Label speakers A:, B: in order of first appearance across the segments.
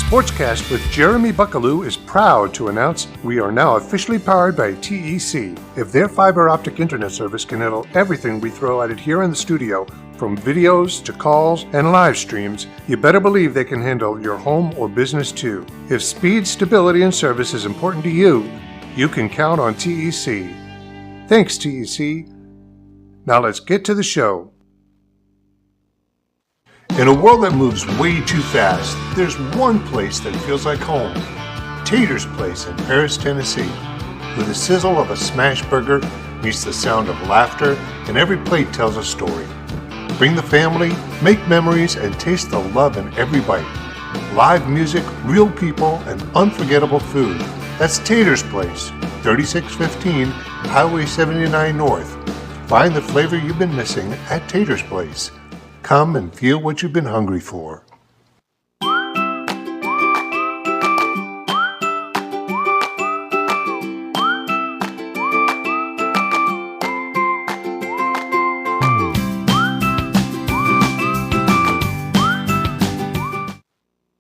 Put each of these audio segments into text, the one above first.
A: SportsCast with Jeremy Buckelew is proud to announce we are now officially powered by TEC. If their fiber optic internet service can handle everything we throw at it here in the studio, from videos to calls and live streams, you better believe they can handle your home or business too. If speed, stability, and service is important to you, you can count on TEC. Thanks, TEC. Now let's get to the show. In a world that moves way too fast, there's one place that feels like home. Tater's Place in Paris, Tennessee. Where the sizzle of a smash burger meets the sound of laughter, and every plate tells a story. Bring the family, make memories, and taste the love in every bite. Live music, real people, and unforgettable food. That's Tater's Place, 3615 Highway 79 North. Find the flavor you've been missing at Tater's Place. Come and feel what you've been hungry for.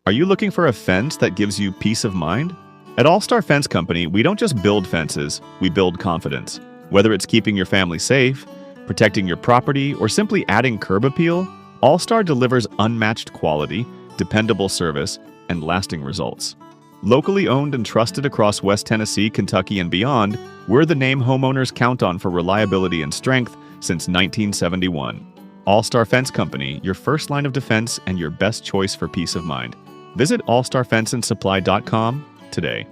B: Are you looking for a fence that gives you peace of mind? At All-Star Fence Company, we don't just build fences, we build confidence. Whether it's keeping your family safe, protecting your property, or simply adding curb appeal, All-Star delivers unmatched quality, dependable service, and lasting results. Locally owned and trusted across West Tennessee, Kentucky, and beyond, we're the name homeowners count on for reliability and strength since 1971. All-Star Fence Company, your first line of defense and your best choice for peace of mind. Visit allstarfenceandsupply.com today.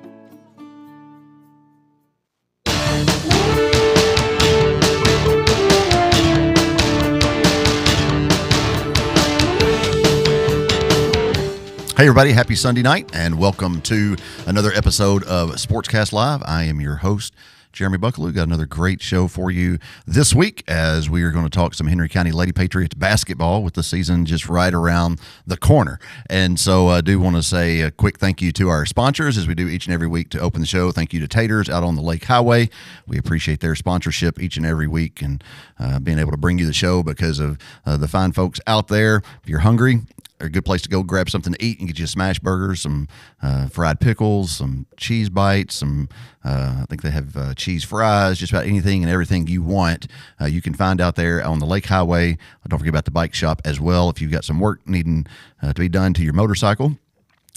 C: Hey everybody, happy Sunday night and welcome to another episode of SportsCast Live. I am your host, Jeremy Buckelew. Got another great show for you this week as we are going to talk some Henry County Lady Patriots basketball with the season just right around the corner. And so I do want to say a quick thank you to our sponsors as we do each and every week to open the show. Thank you to Taters out on the Lake Highway. We appreciate their sponsorship each and every week and being able to bring you the show because of the fine folks out there. If you're hungry, a good place to go grab something to eat and get you a smash burger, some fried pickles, some cheese bites, some I think they have cheese fries, just about anything and everything you want. You can find out there on the Lake Highway. Don't forget about the bike shop as well. If you've got some work needing to be done to your motorcycle,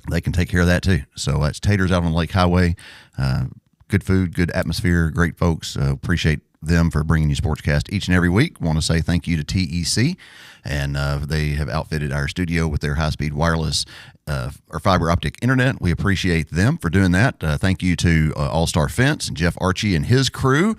C: they can take care of that too. So that's Taters out on the Lake Highway. Good food, good atmosphere, great folks. Appreciate them for bringing you SportsCast each and every week. Want to say thank you to TEC, and they have outfitted our studio with their high-speed wireless or fiber optic internet. We appreciate them for doing that. Thank you to All-Star Fence and Jeff Archie and his crew.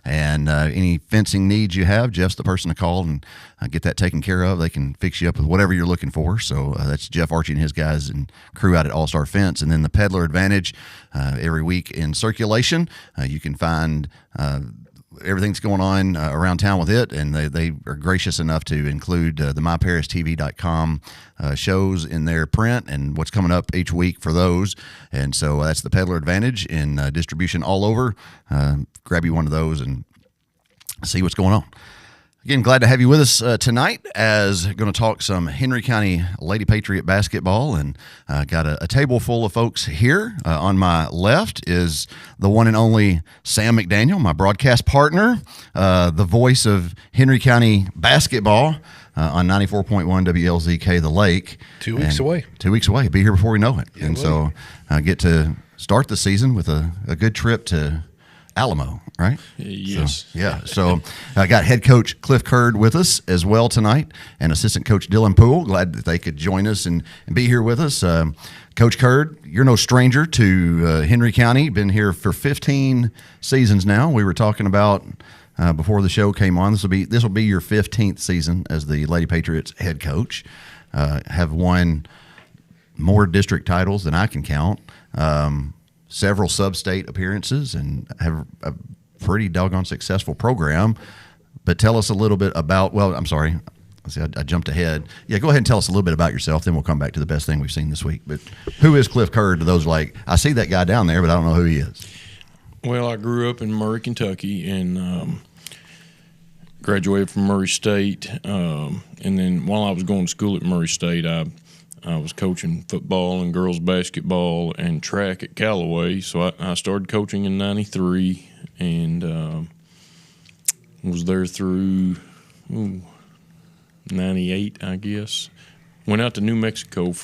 C: And any fencing needs you have, Jeff's the person to call and get that taken care of. They can fix you up with whatever you're looking for. So that's Jeff Archie and his guys and crew out at All-Star Fence. And then the Peddler Advantage every week in circulation. You can find everything's going on around town with it, and they are gracious enough to include the myparistv.com shows in their print and what's coming up each week for those. And so that's the Peddler Advantage in distribution all over. Grab you one of those and see what's going on. Again, glad to have you with us tonight as going to talk some Henry County Lady Patriot basketball, and got a table full of folks here. On my left is the one and only Sam McDaniel, my broadcast partner, the voice of Henry County basketball on 94.1 WLZK The Lake.
D: 2 weeks away.
C: 2 weeks away. Be here before we know it.
D: Yeah,
C: and so I get to start the season with a good trip to Alamo, right?
D: Yes.
C: So I got head coach Cliff Curd with us as well tonight, and assistant coach Dylan Poole. Glad that they could join us and be here with us. Coach Curd, you're no stranger to Henry County. Been here for 15 seasons now. We were talking about before the show came on. This will be your 15th season as the Lady Patriots head coach. Have won more district titles than I can count. Several sub-state appearances, and have a pretty doggone successful program. But tell us a little bit about, well, I'm sorry, I jumped ahead. Yeah, go ahead and tell us a little bit about yourself, then we'll come back to the best thing we've seen this week. But who is Cliff Curd to those like, I see that guy down there, but I don't know who he is?
D: Well, I grew up in Murray, Kentucky, and graduated from Murray State. And then while I was going to school at Murray State, I I was coaching football and girls basketball and track at Callaway. So I started coaching in '93 and was there through '98, I guess. Went out to New Mexico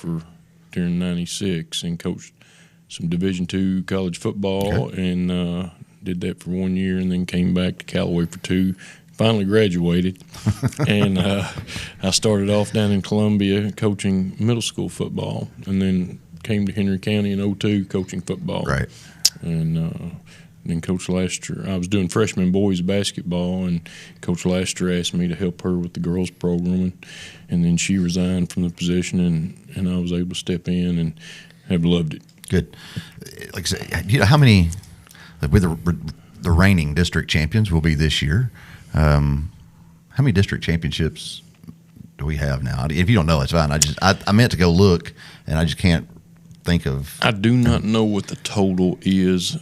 D: during '96 and coached some Division II college football and did that for 1 year, and then came back to Callaway for 2. Finally graduated, and I started off down in Columbia coaching middle school football, and then came to Henry County in '02 coaching football.
C: Right.
D: And then Coach Laster, I was doing freshman boys basketball, and Coach Laster asked me to help her with the girls program, and then she resigned from the position, and I was able to step in and have loved it.
C: Good. Like I said, how many, with the reigning district champions will be this year? How many district championships do we have now? If you don't know, it's fine. I meant to go look, and I just can't think of.
D: I do not know what the total is.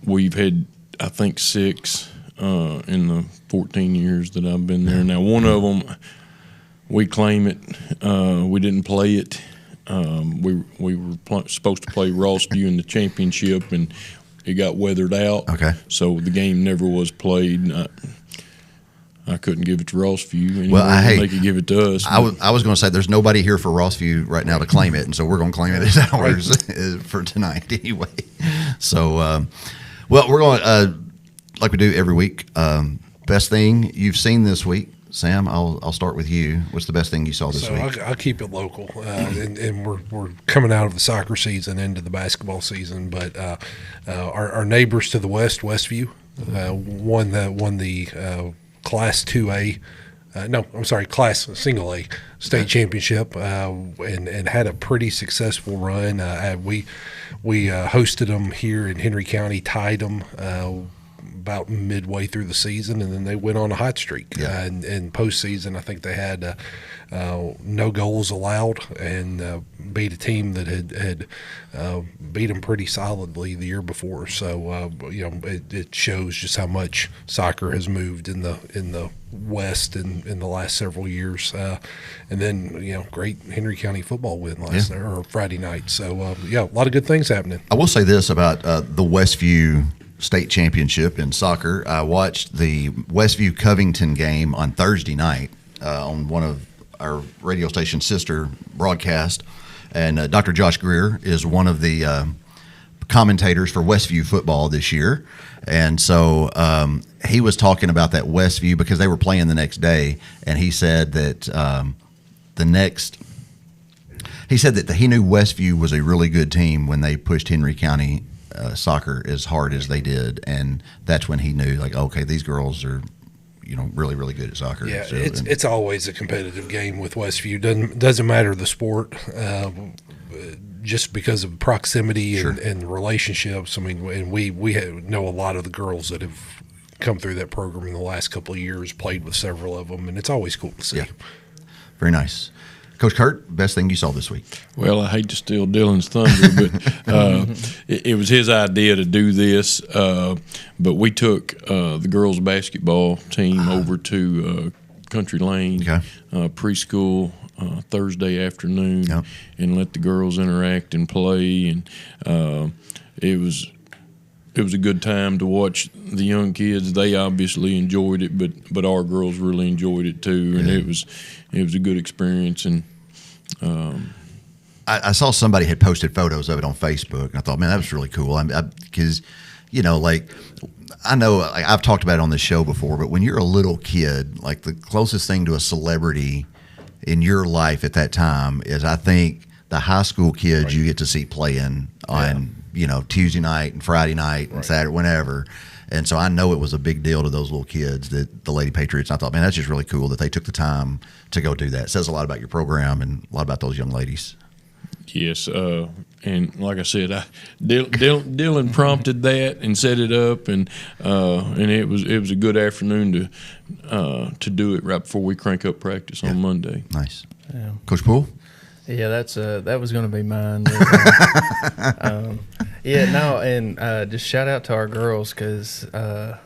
D: We've had, I think, 6 in the 14 years that I've been there. Now, one of them, we claim it. We didn't play it. We were supposed to play Rossview in the championship, and it got weathered out. Okay. So the game never was played. I couldn't give it to Rossview anymore. Well, they could give it to us.
C: I was going to say there's nobody here for Rossview right now to claim it, and so we're going to claim it as ours for tonight anyway. So, well, we're going like we do every week. Best thing you've seen this week, Sam? I'll start with you. What's the best thing you saw this week?
E: I'll keep it local, and we're coming out of the soccer season into the basketball season. But our neighbors to the west, Westview, won the Class 2A. Class Single A state championship, and had a pretty successful run. We hosted them here in Henry County, tied them about midway through the season, and then they went on a hot streak. And postseason, I think they had no goals allowed, and beat a team that had beat them pretty solidly the year before. So it shows just how much soccer has moved in the West in the last several years. And then great Henry County football win last night, or Friday night. So a lot of good things happening.
C: I will say this about the Westview state championship in soccer. I watched the Westview Covington game on Thursday night on one of our radio station's sister broadcast, and Dr. Josh Greer is one of the commentators for Westview football this year, and so he was talking about that Westview because they were playing the next day, and he said that he knew Westview was a really good team when they pushed Henry County soccer as hard as they did, and that's when he knew, like, okay, these girls are really, really good at soccer.
E: Yeah, so, it's always a competitive game with Westview. Doesn't matter the sport, just because of proximity and relationships. I mean, and we know a lot of the girls that have come through that program in the last couple of years, played with several of them, and it's always cool to see. Yeah.
C: Very nice. Coach Kurt, best thing you saw this week?
D: Well, I hate to steal Dylan's thunder, but it was his idea to do this. But we took the girls' basketball team over to Country Lane preschool Thursday afternoon and let the girls interact and play. And it was a good time to watch the young kids. They obviously enjoyed it, but our girls really enjoyed it too, and it was a good experience. And
C: I saw somebody had posted photos of it on Facebook, and I thought, man, that was really cool. Because I know I've talked about it on this show before, but when you're a little kid, like the closest thing to a celebrity in your life at that time is, I think, the high school kids you get to see playing on Tuesday night and Friday night and Saturday, whenever. And so I know it was a big deal to those little kids, that the Lady Patriots. And I thought, man, that's just really cool that they took the time to go do that. It says a lot about your program and a lot about those young ladies.
D: Yes, and like I said, Dylan prompted that and set it up, and it was a good afternoon to do it right before we crank up practice on Monday.
C: Nice, Coach Poole.
F: Yeah, that was going to be mine. Just shout out to our girls, because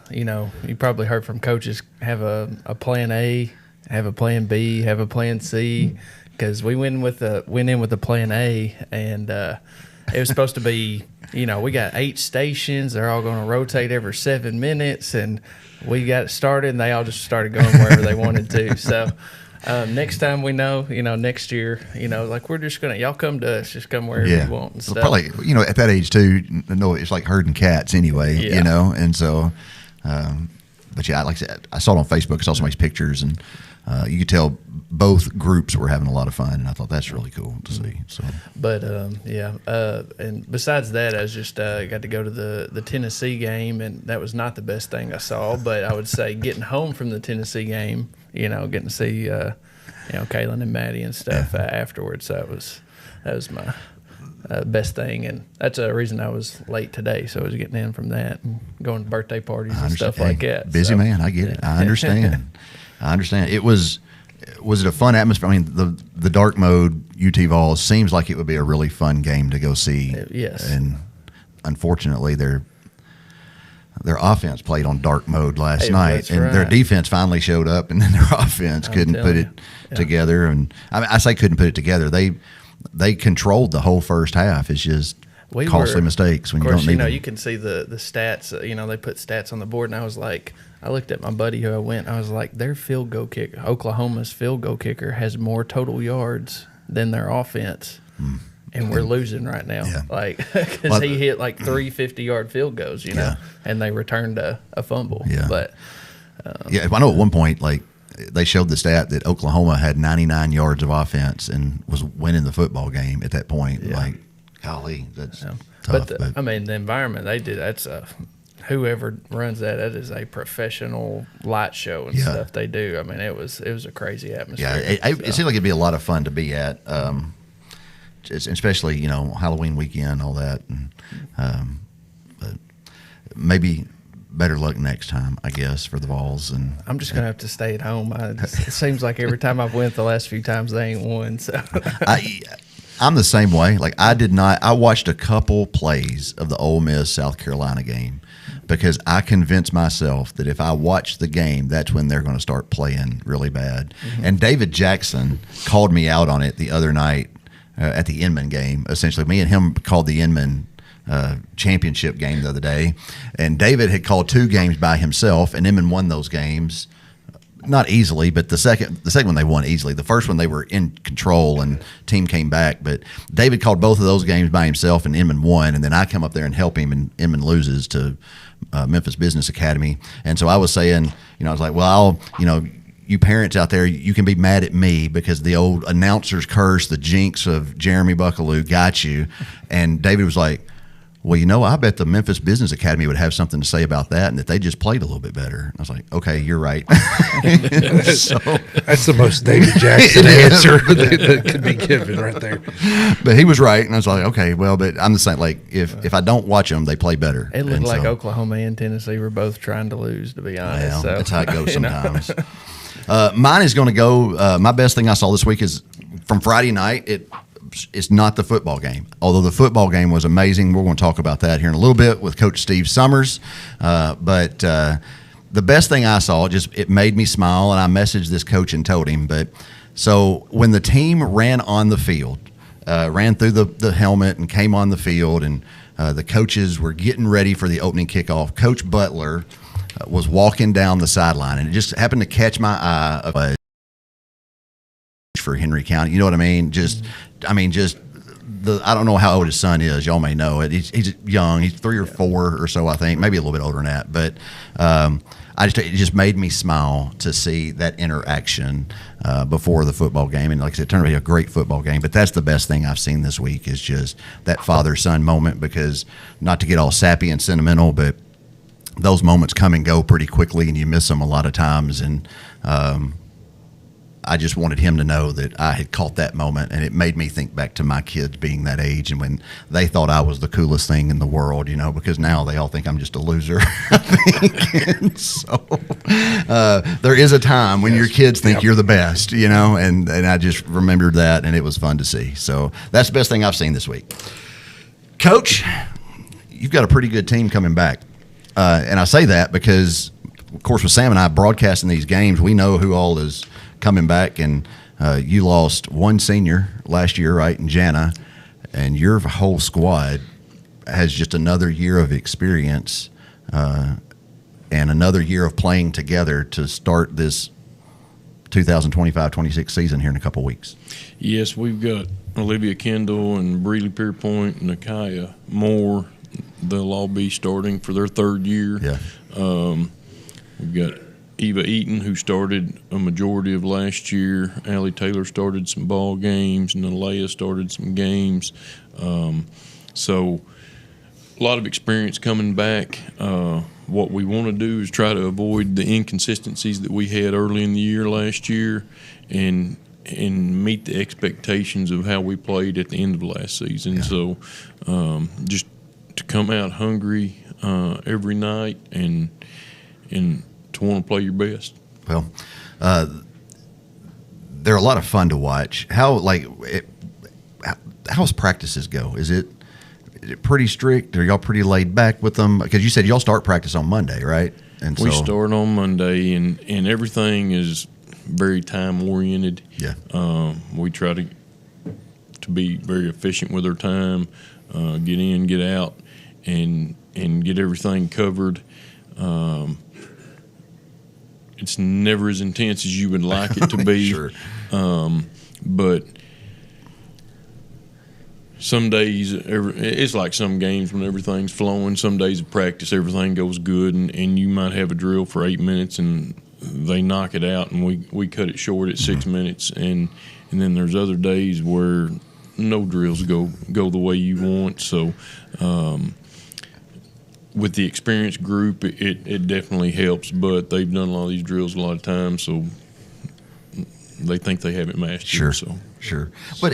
F: you probably heard from coaches, have a plan A, have a plan B, have a plan C. because we went in with the plan A, and it was supposed to be, we got 8 stations. They're all going to rotate every 7 minutes, and we got started, and they all just started going wherever they wanted to. So next time next year, like we're just gonna, y'all come to us, just come wherever you want and stuff.
C: Probably, at that age too, it's like herding cats anyway, and so. But yeah, like I said, I saw it on Facebook. I saw somebody's pictures, and you could tell both groups were having a lot of fun, and I thought that's really cool to see. So,
F: but and besides that, I was just got to go to the Tennessee game, and that was not the best thing I saw. But I would say getting home from the Tennessee game, getting to see Kaylin and Maddie and stuff afterwards. That was my best thing, and that's a reason I was late today. So I was getting in from that and going to birthday parties and stuff like that.
C: Busy man, I get it. I understand. It was it a fun atmosphere? I mean, the dark mode UT Vols seems like it would be a really fun game to go see.
F: Yes,
C: and unfortunately, their offense played on dark mode last night, and their defense finally showed up, and then their offense couldn't put it together. And I say couldn't put it together. They controlled the whole first half. It's just costly mistakes when you don't need them.
F: You can see the stats. They put stats on the board, and I looked at my buddy who I was like, their field goal kicker, Oklahoma's field goal kicker, has more total yards than their offense, and we're losing right now. Yeah. Because he hit 3 50-yard field goals, and they returned a fumble. Yeah. But
C: I know at one point, they showed the stat that Oklahoma had 99 yards of offense and was winning the football game at that point. Yeah. Golly, that's tough.
F: But the environment they did, that's whoever runs that is a professional light show and stuff they do. I mean, it was a crazy atmosphere.
C: Yeah, it seemed like it'd be a lot of fun to be at, especially, Halloween weekend, all that. And, but maybe better luck next time, I guess, for the Vols. And
F: I'm just gonna have to stay at home. It seems like every time I've went the last few times, they ain't won. So
C: I'm the same way. I watched a couple plays of the Ole Miss South Carolina game because I convinced myself that if I watch the game, that's when they're going to start playing really bad. Mm-hmm. And David Jackson called me out on it the other night at the Inman game. Essentially, me and him called the Inman championship game the other day, and David had called 2 games by himself, and Inman won those games, not easily, but the second one they won easily. The first one they were in control and team came back, but David called both of those games by himself, and Inman won, and then I come up there and help him, and Inman loses to Memphis Business Academy. And so I was saying, I was like, well, you parents out there, you can be mad at me because the old announcer's curse, the jinx of Jeremy Buckelew got you. And David was like, well, I bet the Memphis Business Academy would have something to say about that and that they just played a little bit better. And I was like, okay, you're right.
E: So, that's the most David Jackson answer that could be given right there.
C: But he was right. And I was like, okay, well, but I'm the same. If I don't watch them, they play better.
F: It looked like Oklahoma and Tennessee were both trying to lose, to be honest.
C: Well, that's how it goes sometimes. Mine is going to go, my best thing I saw this week is from Friday night. It's not the football game, although the football game was amazing. We're going to talk about that here in a little bit with Coach Steve Summers. But the best thing I saw, it made me smile, and I messaged this coach and told him. But so when the team ran on the field, ran through the helmet and came on the field, and the coaches were getting ready for the opening kickoff, Coach Butler was walking down the sideline, and it just happened to catch my eye for Henry County. You know what I mean? I don't know how old his son is. Y'all may know it. He's young. He's 3 or 4 or so, I think, maybe a little bit older than that. But it just made me smile to see that interaction before the football game. And like I said, it turned out to be a great football game. But that's the best thing I've seen this week is just that father-son moment, because not to get all sappy and sentimental, but those moments come and go pretty quickly, and you miss them a lot of times. And I just wanted him to know that I had caught that moment, and it made me think back to my kids being that age and when they thought I was the coolest thing in the world, because now they all think I'm just a loser, I think. And so there is a time when your kids think you're the best, and I just remembered that, and it was fun to see. So that's the best thing I've seen this week. Coach, you've got a pretty good team coming back. And I say that because, of course, with Sam and I broadcasting these games, we know who all is coming back, and You lost one senior last year, right, in Jana, and your whole squad has just another year of experience and another year of playing together to start this 2025-26 season here in a couple of weeks.
D: Yes, we've got Olivia Kendall and Breeley Pierpoint and Nakaya Moore. They'll all be starting for their third year.
C: Yeah.
D: We've got Eva Eaton, who started a majority of last year. Allie Taylor started some ball games, and Alea started some games. So a lot of experience coming back. What we want to do is try to avoid the inconsistencies that we had early in the year last year and meet the expectations of how we played at the end of last season. Yeah. So just to come out hungry every night and to want to play your best.
C: Well, they're a lot of fun to watch. How's practices go? Is it pretty strict? Are y'all pretty laid back with them? Because you said y'all start practice on Monday, right? And
D: we start on Monday, and everything is very time oriented.
C: Yeah.
D: We try to be very efficient with our time, get in, get out, and get everything covered. It's never as intense as you would like it to be.
C: Sure.
D: But some days, it's like some games when everything's flowing. Some days of practice, everything goes good, and you might have a drill for 8 minutes, and they knock it out, and we cut it short at 6 minutes. And then there's other days where no drills go the way you want. So with the experienced group, it definitely helps, but they've done a lot of these drills a lot of times, so they think they have it mastered.
C: Sure. But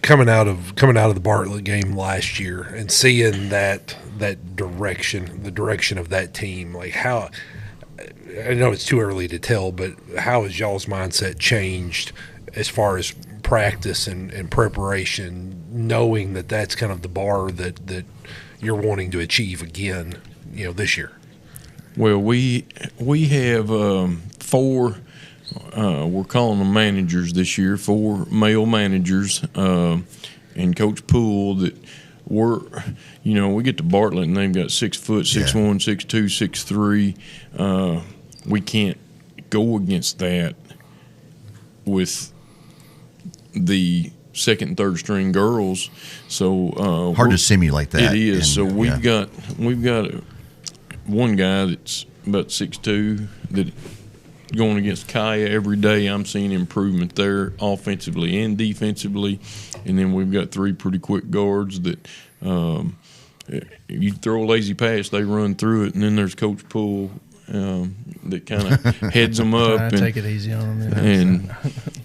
E: coming out of the Bartlett game last year and seeing that direction, the direction of that team, like how, I know it's too early to tell, but how has y'all's mindset changed as far as practice and preparation, knowing that that's kind of the bar that you're wanting to achieve again, this year?
D: Well, we have 4. We're calling them managers this year, 4 male managers, and Coach Poole that we get to Bartlett and they've got 6 foot, 6'1", 6'2", 6'3". We can't go against that with the second and third string girls. So
C: hard to simulate that.
D: It is. So we've got one guy that's about 6'2" that going against Kaya every day. I'm seeing improvement there offensively and defensively. And then we've got 3 pretty quick guards that you throw a lazy pass, they run through it. And then there's Coach Poole that kind of heads them up.
F: I take it easy on them.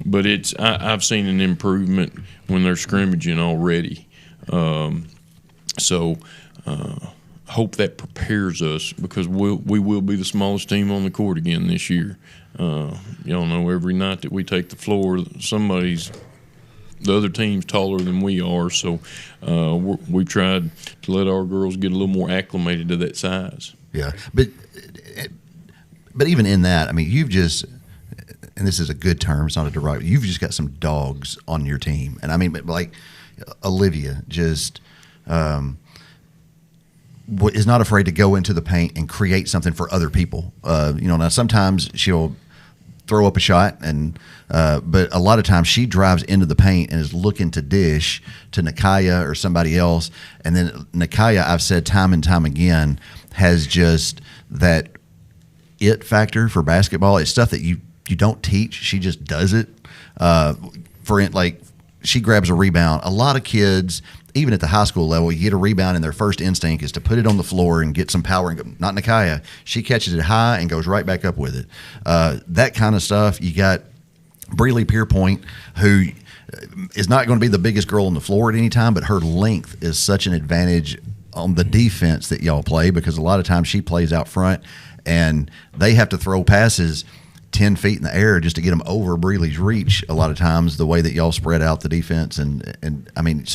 D: But I've seen an improvement when they're scrimmaging already. So hope that prepares us because we will be the smallest team on the court again this year. Y'all know every night that we take the floor, the other team's taller than we are. So we've tried to let our girls get a little more acclimated to that size.
C: Yeah, but even in that, I mean, you've just, and this is a good term, it's not a derogatory, you've just got some dogs on your team. And I mean, like Olivia just is not afraid to go into the paint and create something for other people. Now sometimes she'll throw up a shot, but a lot of times she drives into the paint and is looking to dish to Nakaya or somebody else. And then Nakaya, I've said time and time again, has just that it factor for basketball. It's stuff that you don't teach. She just does it. She grabs a rebound. A lot of kids, even at the high school level, you get a rebound and their first instinct is to put it on the floor and get some power. And go. Not Nakaya. She catches it high and goes right back up with it. That kind of stuff. You got Breeley Pierpoint, who is not going to be the biggest girl on the floor at any time, but her length is such an advantage on the defense that y'all play because a lot of times she plays out front and they have to throw passes 10 feet in the air just to get them over Breeley's reach a lot of times, the way that y'all spread out the defense. And I mean,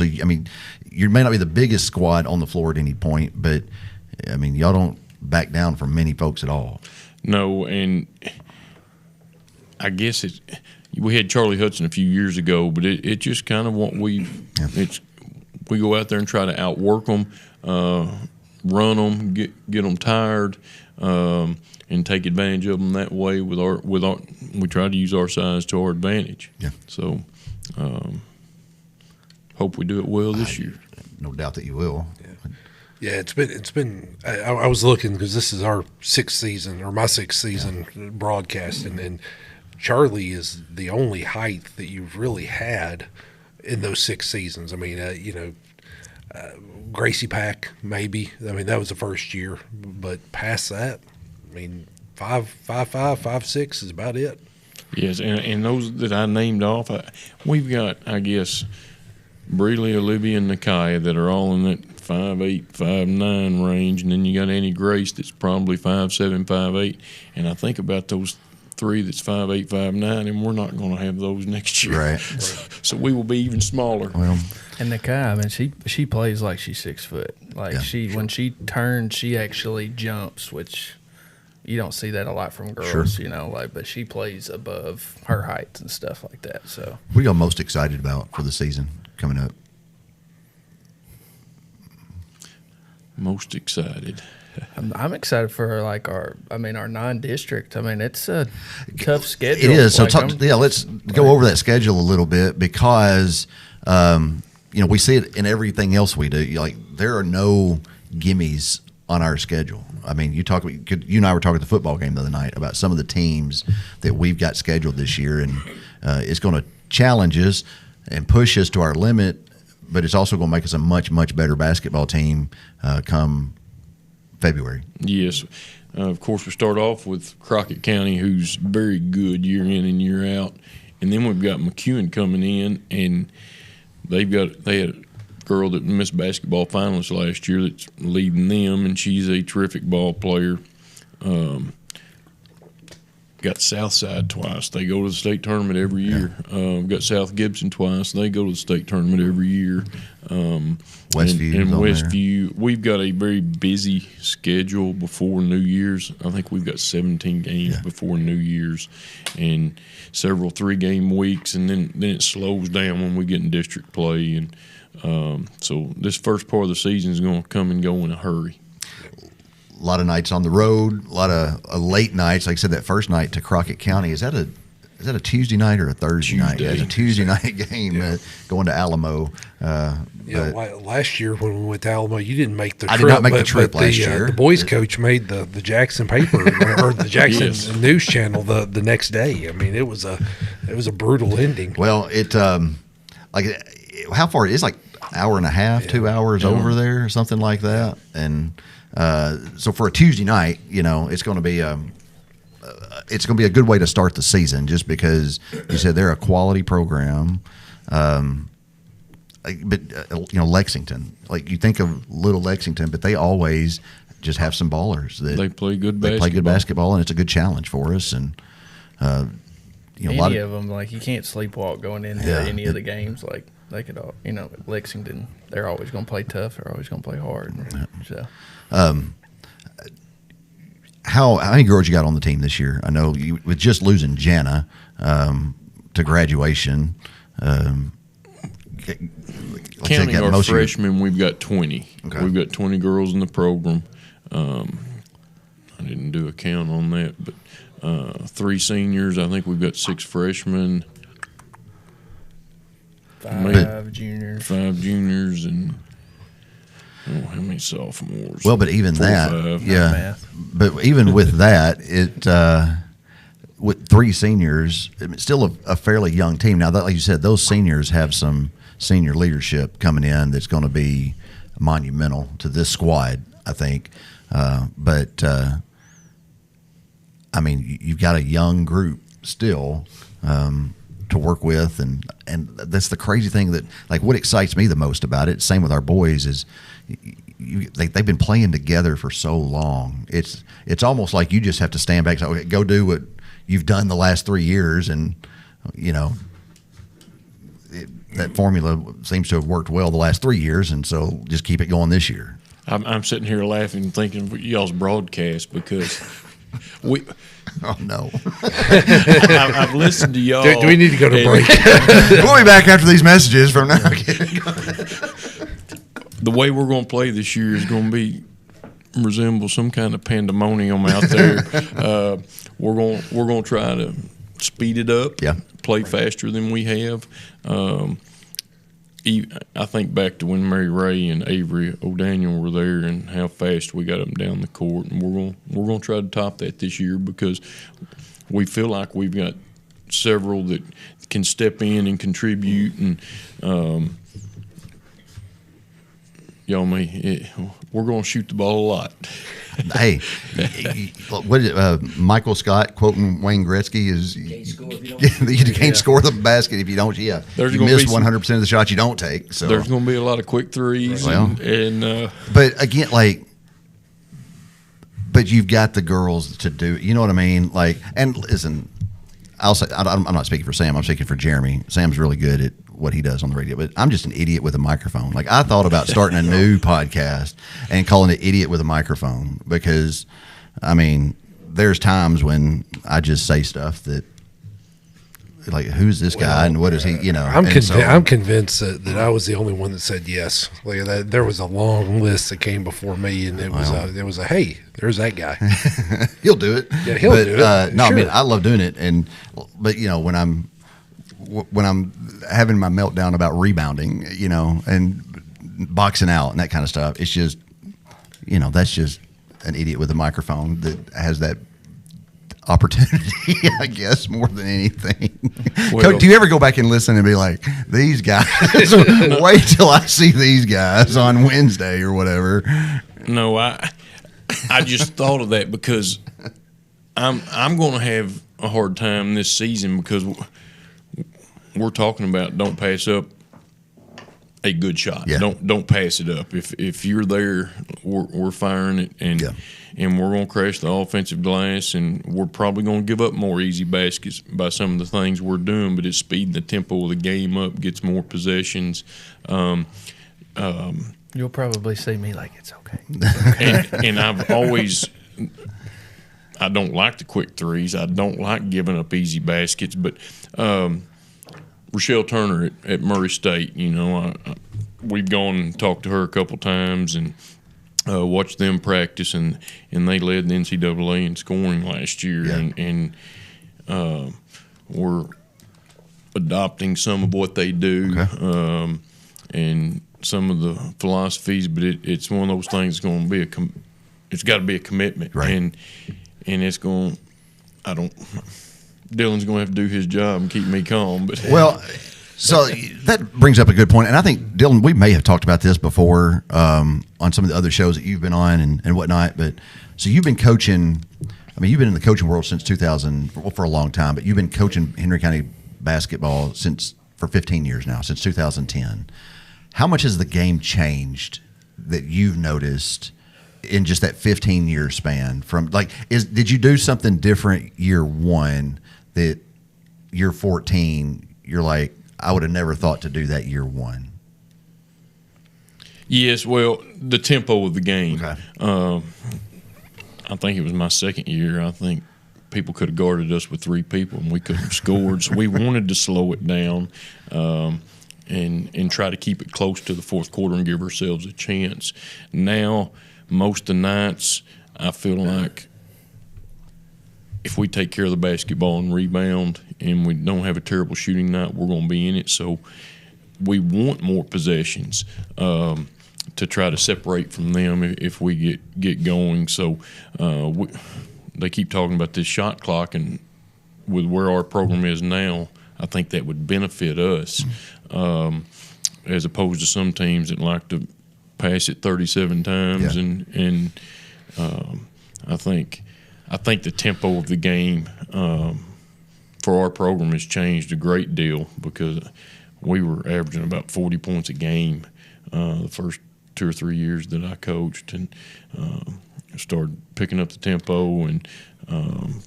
C: you may not be the biggest squad on the floor at any point, but I mean, y'all don't back down from many folks at all.
D: No, and I guess we had Charlie Hudson a few years ago, but it just kind of what we go out there and try to outwork them, run them, get them tired, and take advantage of them that way. We try to use our size to our advantage.
C: Yeah.
D: So, hope we do it well this year.
C: No doubt that you will.
E: Yeah, it's been. I was looking because this is our sixth season or my sixth season broadcasting, and Charlie is the only height that you've really had in those 6 seasons. I mean, Gracie Pack maybe. I mean, that was the first year, but past that, I mean, 5'5", 5'6" is about it.
D: Yes, and those that I named off, we've got, I guess, Breeley, Olivia, and Nakaya that are all in that 5'8", 5'9" range, and then you got Annie Grace that's probably 5'7", 5'8", and I think about those 3 that's 5'8", 5'9", and we're not going to have those next year.
C: Right.
D: So we will be even smaller.
C: Well,
F: And Nakai, I mean, she plays like she's 6 foot. Like when she turns, she actually jumps, which you don't see that a lot from girls, but she plays above her height and stuff like that. So
C: what are y'all most excited about for the season coming up?
D: Most excited.
F: I'm excited for our non-district. I mean, it's a tough schedule.
C: It is. So let's go over that schedule a little bit because we see it in everything else we do. Like there are no gimmies on our schedule. I mean, you and I were talking at the football game the other night about some of the teams that we've got scheduled this year, and it's going to challenge us and push us to our limit, but it's also going to make us a much, much better basketball team come February.
D: Yes. Of course, we start off with Crockett County, who's very good year in and year out. And then we've got McEwen coming in, and they had a girl that missed basketball finalists last year that's leading them, and she's a terrific ball player. Got Southside twice. They go to the state tournament every year. Got South Gibson twice. They go to the state tournament every year.
C: Westview.
D: And Westview. We've got a very busy schedule before New Year's. I think we've got 17 games before New Year's and several 3-game weeks, and then it slows down when we get in district play. And so this first part of the season is going to come and go in a hurry.
C: A lot of nights on the road, a lot of late nights. Like I said, that first night to Crockett County, is that a Tuesday night or a Thursday night? Yeah, it's a Tuesday night game going to Alamo.
E: Last year when we went to Alamo, you didn't make the trip.
C: I did not make the trip last year.
E: The boys coach made the Jackson paper or the Jackson News Channel the next day. I mean, it was a brutal ending.
C: Well, how far? It's like hour and a half, 2 hours over there, or something like that, and. So for a Tuesday night, it's going to be a good way to start the season, just because you said they're a quality program. But Lexington, like you think of Little Lexington, but they always just have some ballers that
D: they play good
C: basketball, and it's a good challenge for us. And
F: a lot of them, like you can't sleepwalk going into any of the games, like. They could all, Lexington, they're always going to play tough. They're always going to play hard. So,
C: how many girls you got on the team this year? I know you with just losing Jana to graduation.
D: Counting our freshmen, we've got 20. Okay. We've got 20 girls in the program. I didn't do a count on that, but 3 seniors. I think we've got 6 freshmen.
F: 5 juniors.
D: 5 juniors and how many sophomores?
C: Well, but even that, but even with that, with 3 seniors, it's still a fairly young team. Now, like you said, those seniors have some senior leadership coming in that's going to be monumental to this squad, I think. But I mean, you've got a young group still. To work with, and that's the crazy thing that, like, what excites me the most about it, same with our boys, is they've been playing together for so long. It's almost like you just have to stand back and say, okay, go do what you've done the last 3 years, and that formula seems to have worked well the last 3 years, and so just keep it going this year.
D: I'm sitting here laughing, thinking of y'all's broadcast, because
C: Oh, no.
D: I've listened to y'all.
E: Do we need to go to break?
C: We'll be back after these messages from now.
D: The way we're going to play this year is going to resemble some kind of pandemonium out there. We're going to try to speed it up, play faster than we have. I think back to when Mary Ray and Avery O'Daniel were there and how fast we got them down the court, and we're going to try to top that this year because we feel like we've got several that can step in and contribute, and we're going to shoot the ball a lot.
C: Hey, what is it, Michael Scott quoting Wayne Gretzky is you can't score the basket if you don't. Yeah, you miss 100% of the shots you don't take. So
D: there's going to be a lot of quick threes.
C: Well, but again, but you've got the girls to do. You know what I mean? And listen, I'll say I'm not speaking for Sam. I'm speaking for Jeremy. Sam's really good at what he does on the radio, but I'm just an idiot with a microphone. I thought about starting a new podcast and calling it Idiot with a Microphone because, there's times when I just say stuff that, who's this guy and what is he,
E: I'm convinced that I was the only one that said yes. There was a long list that came before me, and it was a hey, there's that guy.
C: He'll do it.
E: Yeah, he'll do it.
C: No,
E: sure.
C: I love doing it, but when I'm having my meltdown about rebounding, and boxing out and that kind of stuff, it's just, that's just an idiot with a microphone that has that opportunity, I guess, more than anything.
D: Well,
C: do you ever go back and listen and be like, these guys, wait till I see these guys on Wednesday or whatever?
D: No, I just thought of that because I'm going to have a hard time this season because we're talking about don't pass up a good shot.
C: Yeah.
D: Don't pass it up. If you're there, we're firing it, and we're going to crash the offensive glass, and we're probably going to give up more easy baskets by some of the things we're doing. But it's speeding the tempo of the game up, gets more possessions.
F: You'll probably see me like it's okay.
D: And I've always. I don't like the quick threes. I don't like giving up easy baskets, but. Rochelle Turner at Murray State, we've gone and talked to her a couple times and watched them practice, and they led the NCAA in scoring last year, and we're adopting some of what they do and some of the philosophies, but it's one of those things that's going to be it's got to be a commitment,
C: right.
D: and it's going. Dylan's going to have to do his job and keep me calm. But
C: so that brings up a good point. And I think, Dylan, we may have talked about this before on some of the other shows that you've been on and whatnot. But so you've been coaching – you've been in the coaching world since 2000 for a long time, but you've been coaching Henry County basketball for 15 years now, since 2010. How much has the game changed that you've noticed in just that 15-year span? Did you do something different year one that year 14 you're like, I would have never thought to do that year one?
D: Yes, well, the tempo of the game.
C: Okay.
D: I think it was my second year. I think people could have guarded us with 3 people and we couldn't have scored. So we wanted to slow it down and try to keep it close to the fourth quarter and give ourselves a chance. Now, most of the nights, I feel like if we take care of the basketball and rebound and we don't have a terrible shooting night, we're going to be in it. So we want more possessions to try to separate from them if we get going. So they keep talking about this shot clock, and with where our program is now, I think that would benefit us as opposed to some teams that like to pass it 37 times.
C: Yeah.
D: And I think the tempo of the game for our program has changed a great deal because we were averaging about 40 points a game the first 2 or 3 years that I coached, and started picking up the tempo, and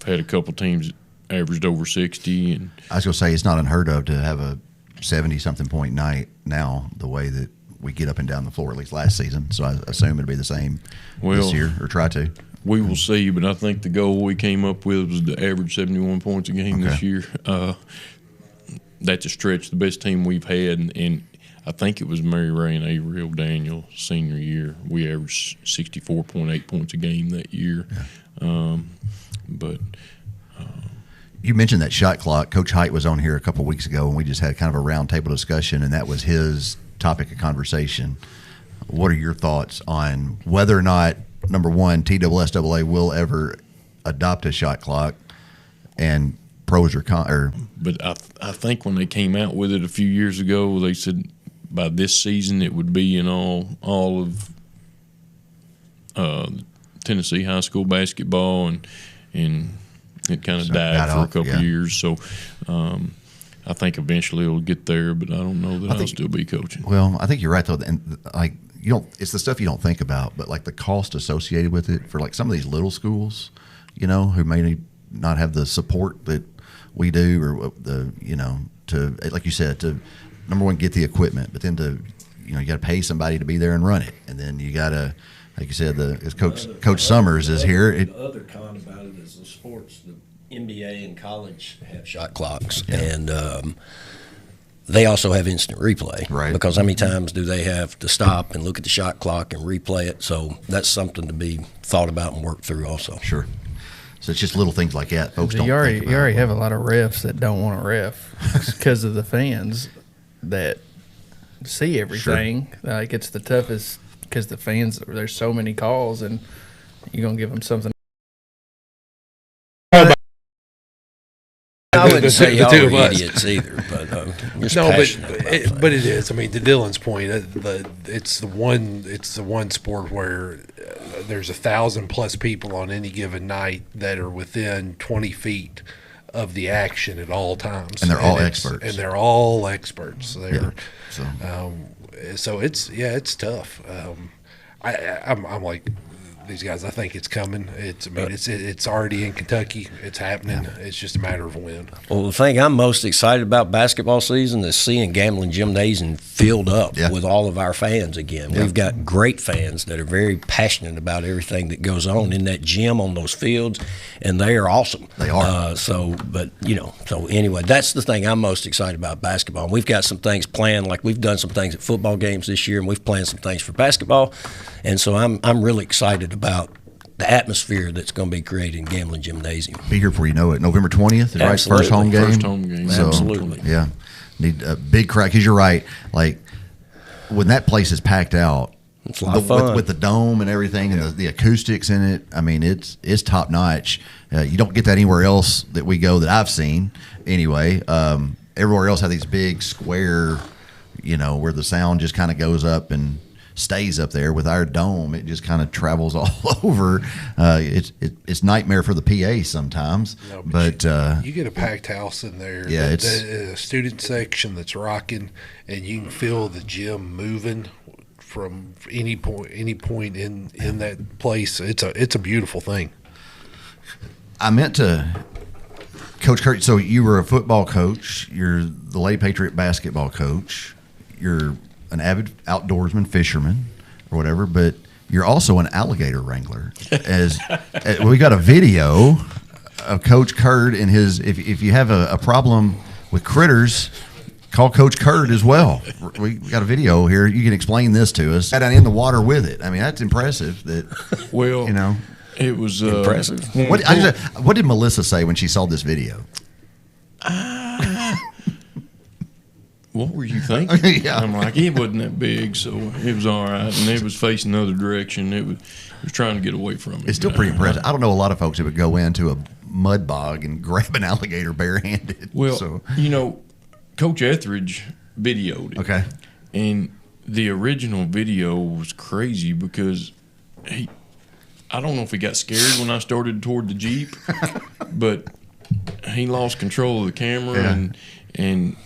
D: had a couple teams that averaged over 60. And
C: I was going to say, it's not unheard of to have a 70-something point night now, the way that we get up and down the floor, at least last season. So I assume it'll be the same this year, or try to.
D: We will see, but I think the goal we came up with was to average 71 points a game this year. That's a stretch. The best team we've had, and I think it was Mary Ray and Avery O'Daniel senior year. We averaged 64.8 points a game that year. Yeah.
C: You mentioned that shot clock. Coach Height was on here a couple of weeks ago, and we just had kind of a roundtable discussion, and that was his topic of conversation. What are your thoughts on whether or not, number one, TSSAA will ever adopt a shot clock, and pros or cons?
D: But I think when they came out with it a few years ago, they said by this season it would be in all of Tennessee high school basketball, and it kind of died for a couple of years. So I think eventually it'll get there, but I don't know that I'll still be coaching.
C: Well, I think you're right though, and like it's the stuff you don't think about, but like the cost associated with it for like some of these little schools, who may not have the support that we do, or to like you said, to number one, get the equipment, but then to you got to pay somebody to be there and run it, and then you got to, like you said, as Coach Summers is here.
G: The other con about it is the sports, the NBA and college have shot clocks, and they also have instant replay.
C: Right.
G: Because how many times do they have to stop and look at the shot clock and replay it? So that's something to be thought about and worked through also.
C: Sure. So it's just little things like that. Folks don't
F: you already
C: think about.
F: You already have a lot of refs that don't want to ref because of the fans that see everything. Sure. Like it's the toughest because the fans, there's so many calls, and you're going to give them something.
G: I wouldn't say y'all are idiots either, but
E: but it is. I mean, to Dylan's point, it's the one sport where there's 1,000+ people on any given night that are within 20 feet of the action at all times,
C: and they're all experts.
E: And they're all experts.
C: So
E: it's tough. I'm like these guys. I think it's coming. It's already in Kentucky. It's happening. It's just a matter of when.
G: Well, the thing I'm most excited about basketball season is seeing Gambling Gymnasium filled up with all of our fans again. We've got great fans that are very passionate about everything that goes on in that gym, on those fields, and they are awesome.
C: They are.
G: So anyway, that's the thing I'm most excited about basketball. And we've got some things planned, like we've done some things at football games this year, and we've planned some things for basketball. And so I'm really excited about the atmosphere that's going to be created in Gambling Gymnasium.
C: Be here before you know it. November 20th, right? First home game.
D: First home game.
C: So,
G: absolutely.
C: Yeah. Need a big crowd, because you're right. Like, when that place is packed out,
G: it's a lot of fun.
C: With the dome and everything, and the acoustics in it, I mean, it's top notch. You don't get that anywhere else that we go that I've seen anyway. Everywhere else have these big square, where the sound just kind of goes up and stays up there. With our dome, it just kind of travels all over. It's nightmare for the PA sometimes. No, but
E: you get a packed house in there.
C: Yeah,
E: it's a student section that's rocking, and you can feel the gym moving from any point in that place. It's a beautiful thing.
C: I meant to, Coach Kurt. So you were a football coach. You're the Lady Patriot basketball coach. You're an avid outdoorsman, fisherman, or whatever, but you're also an alligator wrangler. We got a video of Coach Kurt and his. If you have a problem with critters, call Coach Kurt as well. We got a video here. You can explain this to us. Got in the water with it. I mean, that's impressive. That
D: it was
G: impressive.
C: What did Melissa say when she saw this video?
D: What were you thinking?
C: Yeah.
D: I'm like, it wasn't that big, so it was all right. And it was facing the other direction. It was trying to get away from it.
C: It's still pretty impressive. I don't know a lot of folks that would go into a mud bog and grab an alligator barehanded.
D: Well, Coach Etheridge videoed it.
C: Okay.
D: And the original video was crazy because I don't know if he got scared when I started toward the Jeep, but he lost control of the camera and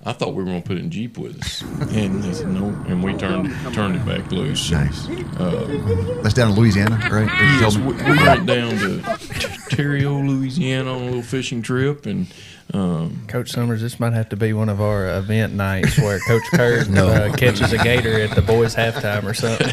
D: I thought we were going to put it in Jeep with us, and he said no, and we turned it back loose.
C: Nice. That's down in Louisiana, right?
D: Yes, we went down Ontario, Louisiana on a little fishing trip, and
F: Coach Summers, this might have to be one of our event nights where Coach Kerr catches a gator at the boys' halftime or something.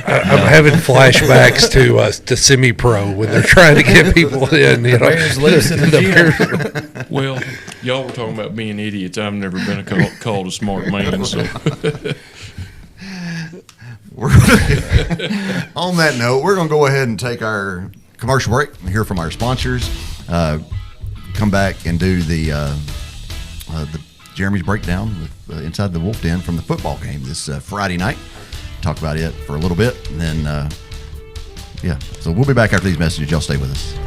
E: I'm having flashbacks to semi-pro when they're trying to get people in. You know,
F: Bears loose in the gym.
D: well, y'all were talking about being idiots. I've never been called a smart man, so.
C: On that note, we're going to go ahead and take our commercial break and hear from our sponsors. Come back and do the Jeremy's breakdown with inside the Wolf Den from the football game this Friday night. Talk about it for a little bit, and then so we'll be back after these messages. Y'all stay with us.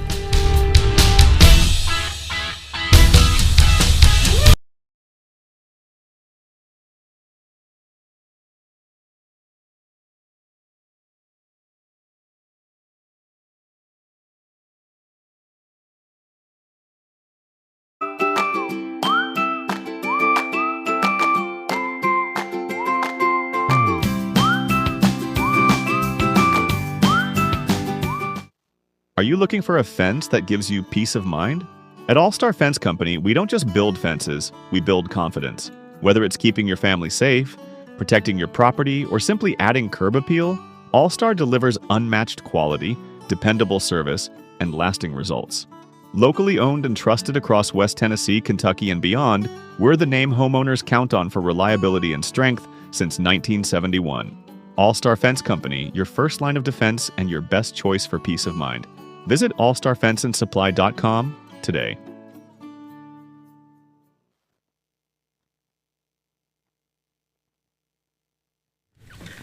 B: Are you looking for a fence that gives you peace of mind? At All Star Fence Company, we don't just build fences, we build confidence. Whether it's keeping your family safe, protecting your property, or simply adding curb appeal, All Star delivers unmatched quality, dependable service, and lasting results. Locally owned and trusted across West Tennessee, Kentucky, and beyond, we're the name homeowners count on for reliability and strength since 1971. All Star Fence Company, your first line of defense and your best choice for peace of mind. Visit allstarfenceandsupply.com today.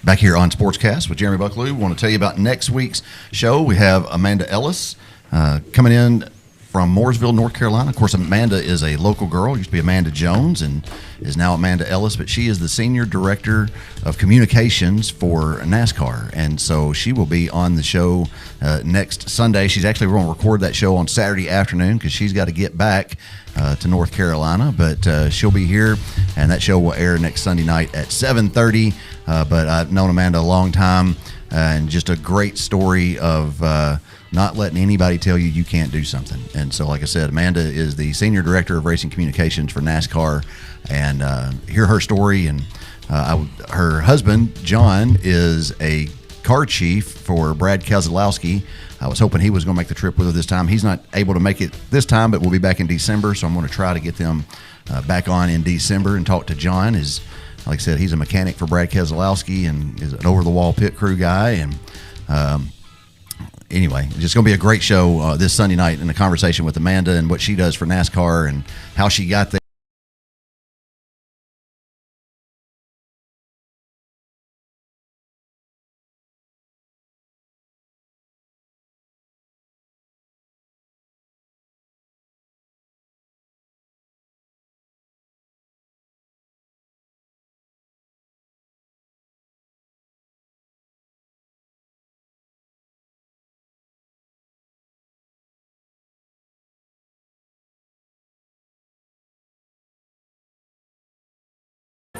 C: Back here on SportsCast with Jeremy Buckelew, we want to tell you about next week's show. We have Amanda Ellis coming in from Mooresville, North Carolina. Of course, Amanda is a local girl. Used to be Amanda Jones and is now Amanda Ellis, but she is the Senior Director of Communications for NASCAR. And so she will be on the show next Sunday. She's actually going to record that show on Saturday afternoon because she's got to get back to North Carolina. But she'll be here, and that show will air next Sunday night at 7:30. But I've known Amanda a long time, and just a great story of not letting anybody tell you can't do something. And so, like I said, Amanda is the Senior Director of Racing Communications for NASCAR, and hear her story. And her husband, John, is a car chief for Brad Keselowski. I was hoping he was going to make the trip with her this time. He's not able to make it this time, but we'll be back in December, so I'm going to try to get them back on in December and talk to John. Like I said, he's a mechanic for Brad Keselowski and is an over-the-wall pit crew guy. And anyway, it's just going to be a great show this Sunday night, and a conversation with Amanda and what she does for NASCAR and how she got there.